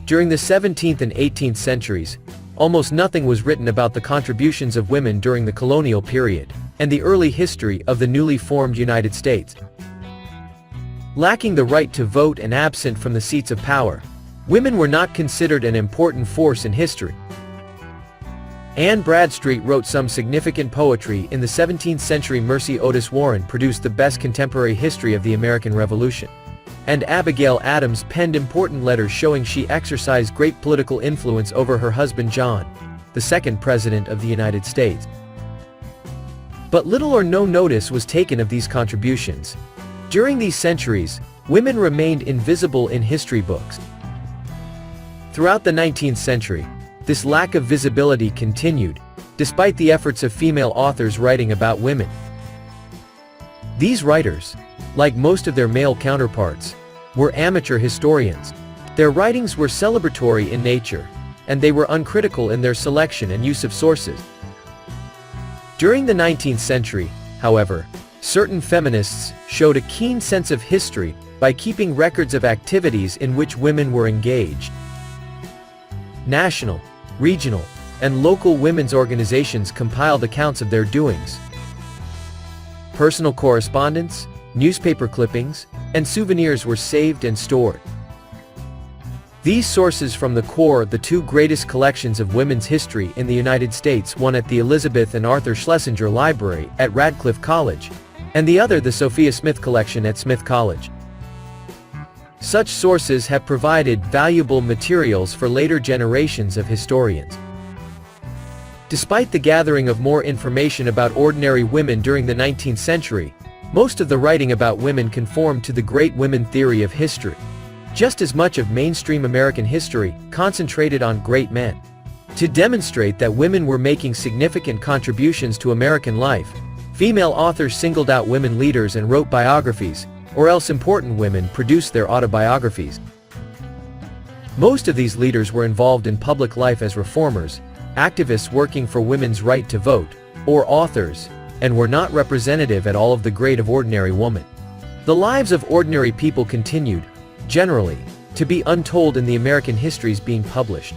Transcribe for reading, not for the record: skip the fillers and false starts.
During the 17th and 18th centuries, almost nothing was written about the contributions of women during the colonial period and the early history of the newly formed United States. Lacking the right to vote and absent from the seats of power, women were not considered an important force in history. Bradstreet wrote some significant poetry in the 17th century. Otis Warren produced the best contemporary history of the American Revolution. And Abigail Adams penned important letters showing she exercised great political influence over her husband John, the second President of the United States. But little or no notice was taken of these contributions. During these centuries, women remained invisible in history books. Throughout the 19th century, this lack of visibility continued, despite the efforts of female authors writing about women. These writers, like most of their male counterparts, were amateur historians. Their writings were celebratory in nature, and they were uncritical in their selection and use of sources. During the 19th century, however, certain feminists showed a keen sense of history by keeping records of activities in which women were engaged. National, regional, and local women's organizations compiled accounts of their doings. Personal correspondence, newspaper clippings, and souvenirs were saved and stored. These sources from the core the two greatest collections of women's history in the United States, one at the Elizabeth and Arthur Schlesinger Library at Radcliffe College, and the other the Sophia Smith Collection at Smith College. Such sources have provided valuable materials for later generations of historians. Despite the gathering of more information about ordinary women during the 19th century, most of the writing about women conformed to the great women theory of history. Just as much of mainstream American history concentrated on great men. To demonstrate that women were making significant contributions to American life, female authors singled out women leaders and wrote biographies, or else important women produced their autobiographies. Most of these leaders were involved in public life as reformers, activists working for women's right to vote, or authors, and were not representative at all of the grade of ordinary woman. The lives of ordinary people continued, generally, to be untold in the American histories being published.